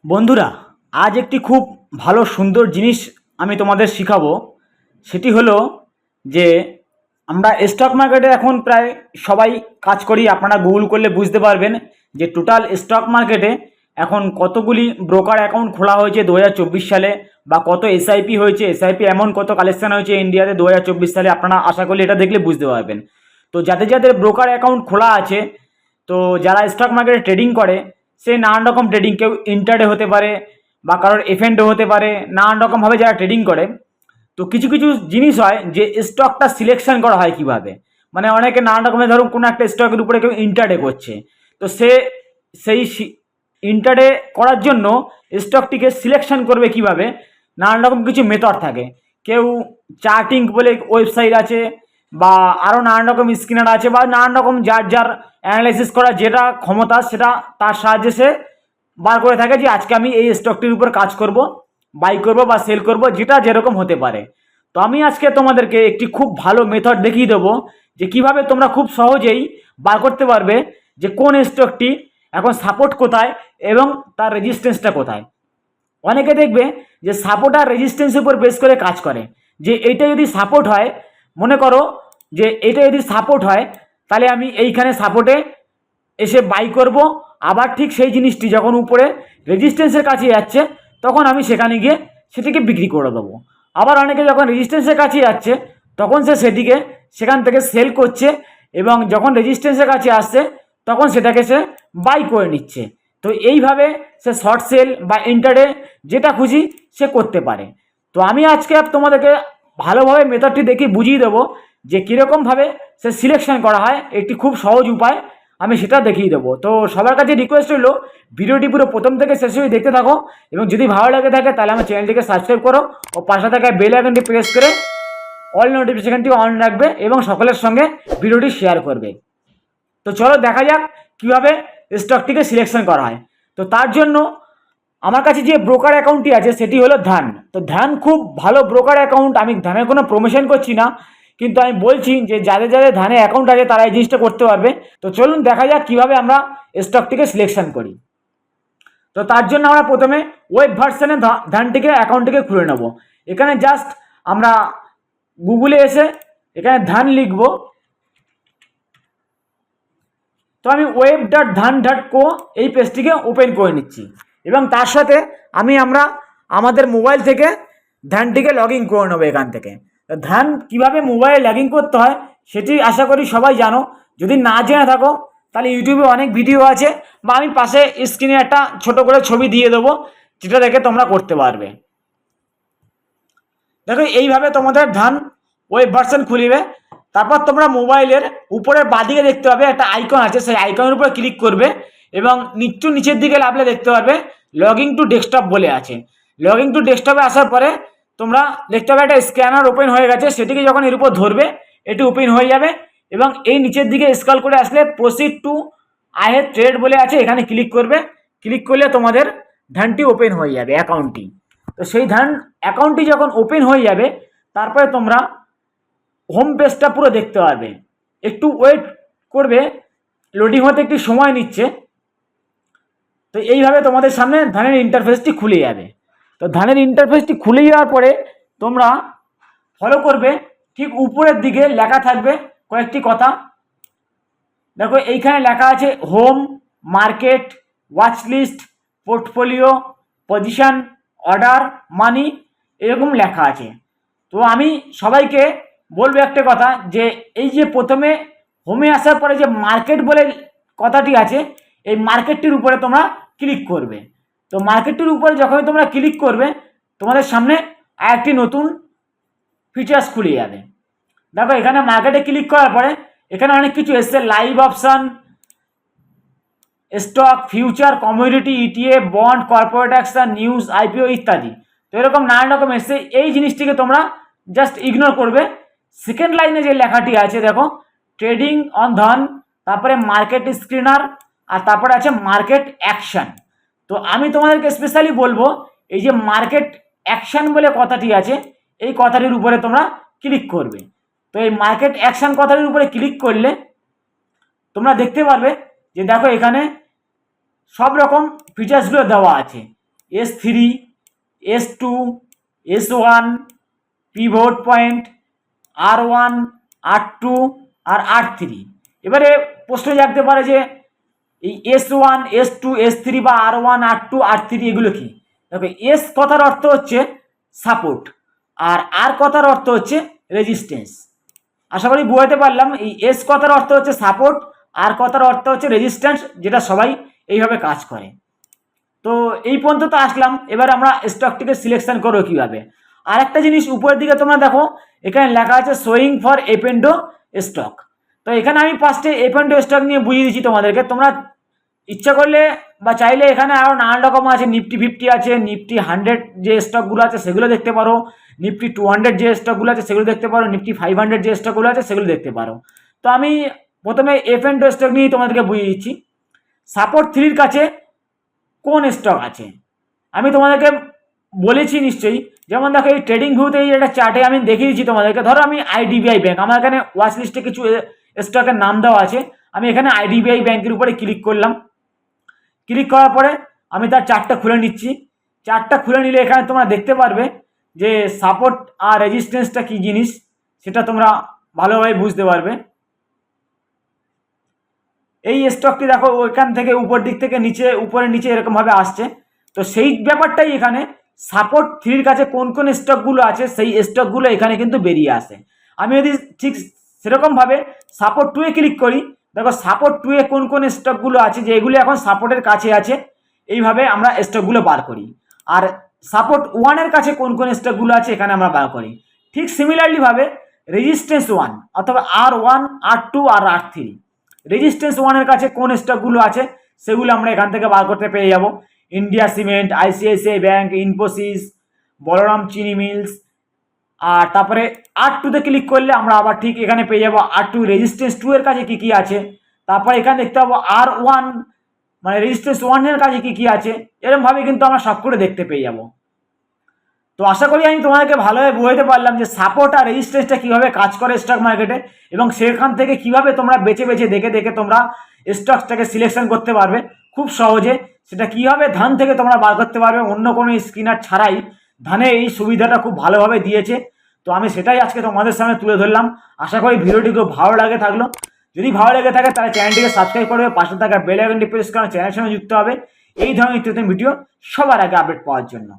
বন্ধুরা, আজ একটি খুব ভালো সুন্দর জিনিস আমি তোমাদের শিখাবো। সেটি হলো যে আমরা স্টক মার্কেটে এখন প্রায় সবাই কাজ করি। আপনারা গুগল করলে বুঝতে পারবেন যে টোটাল স্টক মার্কেটে এখন কতগুলি ব্রোকার অ্যাকাউন্ট খোলা হয়েছে 2024 সালে, বা কত এসআইপি হয়েছে, এসআইপি এমন কত কালেকশন হয়েছে ইন্ডিয়াতে 2024 সালে। আপনারা আশা করি এটা দেখলে বুঝতে পারবেন। তো যাদের যাদের ব্রোকার অ্যাকাউন্ট খোলা আছে, তো যারা স্টক মার্কেটে ট্রেডিং করে, সে নানান রকম ট্রেডিং, কেউ ইন্টারডে হতে পারে বা কারোর এফএনডে হতে পারে, নানান রকমভাবে যারা ট্রেডিং করে। তো কিছু কিছু জিনিস হয় যে স্টকটা সিলেকশন করা হয় কিভাবে, মানে অনেকে নানান রকমের, ধরুন কোনো একটা স্টকের উপরে কেউ ইন্টারডে করছে, তো সে সেই ইন্টারডে করার জন্য স্টকটিকে সিলেকশন করবে কিভাবে, নানান রকম কিছু মেথড থাকে। কেউ চার্টিং বলে ওয়েবসাইট আছে, বা আরও নানান রকম স্ক্রিনার আছে, বা নানান রকম যার যার অ্যানালাইসিস করার যেটা ক্ষমতা সেটা তার সাহায্যে সে বার করে থাকে যে আজকে আমি এই স্টকটির উপর কাজ করব, বাই করব বা সেল করব, যেটা যেরকম হতে পারে। তো আমি আজকে তোমাদেরকে একটি খুব ভালো মেথড দেখিয়ে দেবো যে কিভাবে তোমরা খুব সহজেই বার করতে পারবে যে কোন স্টকটি এখন সাপোর্ট কোথায় এবং তার রেজিস্ট্যান্সটা কোথায়। অনেকে দেখবে যে সাপোর্ট আর রেজিস্ট্যান্সের উপর বেস করে কাজ করে, যে এইটা যদি সাপোর্ট হয়, মনে করো যে এটা যদি সাপোর্ট হয়, তাহলে আমি এইখানে সাপোর্টে এসে বাই করব, আবার ঠিক সেই জিনিসটি যখন উপরে রেজিস্ট্যান্সের কাছে যাচ্ছে তখন আমি সেখানে গিয়ে সেটিকে বিক্রি করে দেবো। আবার অনেকে যখন রেজিস্ট্যান্সের কাছে যাচ্ছে তখন সে সেটিকে সেখান থেকে সেল করছে, এবং যখন রেজিস্ট্যান্সের কাছে আসছে তখন সেটাকে সে বাই করে নিচ্ছে। তো এইভাবে সে শর্ট সেল বা ইন্টারডে যেটা খুশি সে করতে পারে। তো আমি আজকে তোমাদেরকে ভালোভাবে মেথডটি দেখে বুঝিয়ে দেবো যে কীরকমভাবে সে সিলেকশন করা হয়, একটি খুব সহজ উপায় আমি সেটা দেখিয়ে দেবো। তো সবার কাছে রিকোয়েস্ট হলো ভিডিওটি পুরো প্রথম থেকে শেষ হয়ে দেখতে থাকো, এবং যদি ভালো লাগে থাকে তাহলে আমার চ্যানেলটিকে সাবস্ক্রাইব করো ও পাশে থাকা বেল আইকনটি প্রেস করে অল নোটিফিকেশনটি অন রাখবে এবং সকলের সঙ্গে ভিডিওটি শেয়ার করবে। তো চলো দেখা যাক কীভাবে স্টকটিকে সিলেকশন করা হয়। তো তার জন্য আমার কাছে যে ব্রোকার অ্যাকাউন্টটি আছে সেটি হলো ধান। তো ধান খুব ভালো ব্রোকার অ্যাকাউন্ট। আমি ধানের কোনো প্রমোশন করছি না, কিন্তু আমি বলছি যে যাদের যাদের ধানে অ্যাকাউন্ট আছে তারা এই জিনিসটা করতে পারবে। তো চলুন দেখা যাক কীভাবে আমরা স্টকটিকে সিলেকশন করি। তো তার জন্য আমরা প্রথমে ওয়েব ভার্সনে ধানটিকে অ্যাকাউন্টটিকে খুলে নেব। এখানে জাস্ট আমরা গুগলে এসে এখানে ধান লিখব। তো আমি web.dhan.co এই পেজটিকে ওপেন করে নিচ্ছি, এবং তার সাথে আমরা আমাদের মোবাইল থেকে ধানটিকে লগ ইন করে নেবো এখান থেকে। ধান কিভাবে মোবাইলে লগ ইন করতে হয় সেটি আশা করি সবাই জানো। যদি না জেনে থাকো তাহলে ইউটিউবে অনেক ভিডিও আছে, বা আমি পাশে স্ক্রিনে একটা ছোট করে ছবি দিয়ে দেবো, যেটা দেখে তোমরা করতে পারবে। দেখো এইভাবে তোমাদের ধান ওয়েব ভার্সন খুলিবে। তারপর তোমরা মোবাইলের উপরের বাঁদিকে দেখতে পাবে একটা আইকন আছে, সেই আইকনের উপরে ক্লিক করবে, এবং নিচের দিকে লাভলে দেখতে পারবে লগইন টু ডেস্কটপ বলে আছে। লগইন টু ডেস্কটপে আসার পরে তোমরা দেখতে পাবে একটা স্ক্যানার ওপেন হয়ে গেছে, সেটিকে যখন এর উপর ধরবে এটি ওপেন হয়ে যাবে, এবং এই নিচের দিকে স্ক্রল করে আসলে proceed to I have trade বলে আছে, এখানে ক্লিক করবে। ক্লিক করলে তোমাদের ধানটি ওপেন হয়ে যাবে অ্যাকাউন্টটি। তো সেই ধান অ্যাকাউন্টটি যখন ওপেন হয়ে যাবে তারপরে তোমরা হোম পেজটা পুরো দেখতে পারবে। একটু ওয়েট করবে, লোডিং হতে একটু সময় নিচ্ছে। তো এইভাবে তোমাদের সামনে ধানের ইন্টারফেসটি খুলে যাবে। তো ধানের ইন্টারফেসটি খুলে যাওয়ার পরে তোমরা ফলো করবে, ঠিক উপরের দিকে লেখা থাকবে কয়েকটি কথা। দেখো এইখানে লেখা আছে home, market, watch list, portfolio, position, order, money, এরকম লেখা আছে। তো আমি সবাইকে বলবো একটা কথা, যে এই যে প্রথমে হোমে আসার পরে যে মার্কেট বলে কথাটি আছে, এই মার্কেটটির উপরে তোমরা ক্লিক করবে। তো মার্কেটটির উপরে যখনই তোমরা ক্লিক করবে তোমাদের সামনে আরেকটি নতুন ফিচার্স খুলে যাবে। দেখো এখানে মার্কেটে ক্লিক করার পরে এখানে অনেক কিছু এসছে, live option, stock, future, commodity, ETF, bond, corporate action, news, IPO ইত্যাদি। তো এরকম নানান রকম এসছে। এই জিনিসটিকে তোমরা জাস্ট ইগনোর করবে। সেকেন্ড লাইনে যে লেখাটি আছে দেখো, ট্রেডিং অন ধান, তারপরে মার্কেট স্ক্রিনার, আর তারপরে আছে মার্কেট অ্যাকশন। তো আমি তোমাদেরকে স্পেশালি বলবো এই যে মার্কেট অ্যাকশন বলে কথাটি আছে, এই কথাটির উপরে তোমরা ক্লিক করবে। তো এই মার্কেট অ্যাকশন কথাটির উপরে ক্লিক করলে তোমরা দেখতে পারবে যে দেখো এখানে সব রকম ফিচার্সগুলো দেওয়া আছে। S3, S2, S1, pivot point, R1, R2 আর R3। এবারে প্রশ্ন জাগতে পারে যে এই S1, S2, S3 বা R1, R2, R3 এগুলো কি? দেখো, এস কথার অর্থ হচ্ছে সাপোর্ট আর আর কথার অর্থ হচ্ছে রেজিস্ট্যান্স। আশা করি বুঝাতে পারলাম। এই এস কথার অর্থ হচ্ছে সাপোর্ট, আর কথার অর্থ হচ্ছে রেজিস্ট্যান্স, যেটা সবাই এইভাবে কাজ করে। তো এই পর্যন্ত তো আসলাম। এবার আমরা স্টকটিকে সিলেকশন করবো কীভাবে। আর একটা জিনিস উপরের দিকে তোমরা দেখো, এখানে লেখা আছে শোয়িং ফর এপেন্ডো স্টক। তো এখানে আমি ফার্স্টে এপেন্ডো স্টক নিয়ে বুঝিয়ে দিচ্ছি তোমাদেরকে। তোমরা ইচ্ছা করলে বা চাইলে এখানে আরও নানান রকম আছে, নিফটি 50 আছে, নিফটি 100 যে স্টকগুলো আছে সেগুলো দেখতে পারো, নিফটি 200 যে স্টকগুলো আছে সেগুলো দেখতে পারো, নিফটি 500 যে স্টকগুলো আছে সেগুলো দেখতে পারো। তো আমি প্রথমে এপেন্ডো স্টক নিয়ে তোমাদেরকে বুঝিয়ে দিচ্ছি। সাপোর্ট 3-র কাছে কোন স্টক আছে আমি তোমাদেরকে বলেছি নিশ্চয়ই। যেমন দেখো, এই ট্রেডিং ভিউতে এই একটা চার্টে আমি দেখিয়ে দিচ্ছি তোমাদেরকে। ধরো আমি আইডিবিআই ব্যাংক, আমার এখানে ওয়াচ লিস্টে কিছু স্টকের নাম দেওয়া আছে। আমি এখানে আইডিবিআই ব্যাংকের উপরে ক্লিক করলাম। ক্লিক করার পরে আমি তার চার্টটা খুলে নিচ্ছি। চার্টটা খুলে নিলে এখানে তোমরা দেখতে পারবে যে সাপোর্ট আর রেজিস্ট্যান্সটা কী জিনিস, সেটা তোমরা ভালোভাবে বুঝতে পারবে। এই স্টকটি দেখো ওইখান থেকে উপর দিক থেকে নিচে, উপরে নিচে এরকমভাবে আসছে। তো সেই ব্যাপারটাই এখানে সাপোর্ট 3-র কাছে কোন কোন স্টকগুলো আছে সেই স্টকগুলো এখানে কিন্তু বেরিয়ে আসে। আমি যদি ঠিক সেরকমভাবে সাপোর্ট 2-এ ক্লিক করি, দেখো সাপোর্ট 2-এ কোন কোন স্টকগুলো আছে যে এগুলো এখন সাপোর্টের কাছে আছে, এইভাবে আমরা স্টকগুলো বার করি। আর সাপোর্ট 1-এর কাছে কোন কোন স্টকগুলো আছে এখানে আমরা বার করি। ঠিক সিমিলারলিভাবে রেজিস্ট্যান্স 1 অথবা R1, R2 আর R3, রেজিস্ট্যান্স 1-এর কাছে কোন স্টকগুলো আছে সেগুলো আমরা এখান থেকে বার করতে পেয়ে যাব। India cement, ICICI bank, Infosys, Balram Chini mills. আর তারপরে R2-তে ক্লিক করলে আমরা আবার ঠিক এখানে পেয়ে যাবো R2 রেজিস্ট্যান্স 2-এর কাছে কী কী আছে। তারপরে এখানে দেখতে পাবো R1 মানে রেজিস্ট্যান্স 1-এর কাছে কী কী আছে। এরকমভাবে কিন্তু আমরা সব করে দেখতে পেয়ে যাব। তো আশা করি আমি তোমাদেরকে ভালোভাবে বোঝাতে পারলাম যে সাপোর্ট আর রেজিস্ট্যান্সটা কীভাবে কাজ করে স্টক মার্কেটে, এবং সেখান থেকে কিভাবে তোমরা বেছে বেছে দেখে দেখে তোমরা স্টকসটাকে সিলেকশন করতে পারবে খুব সহজে। সেটা কীভাবে ধান থেকে তোমরা বার করতে পারবে অন্য কোনো স্ক্রিনার ছাড়াই। ধানে এই সুবিধাটা খুব ভালোভাবে দিয়েছে। তো আমি সেটাই আজকে তোমাদের সামনে তুলে ধরলাম। আশা করি ভিডিওটি খুব ভালো লাগে থাকলো। যদি ভালো লেগে থাকে তাহলে চ্যানেলটিকে সাবস্ক্রাইব করবে, পাশে থাকা বেল আইকনটি প্রেস করে চ্যানেলের সঙ্গে যুক্ত হবে এই ধরনের নিত্য নতুন ভিডিও সবার আগে আপডেট পাওয়ার জন্য।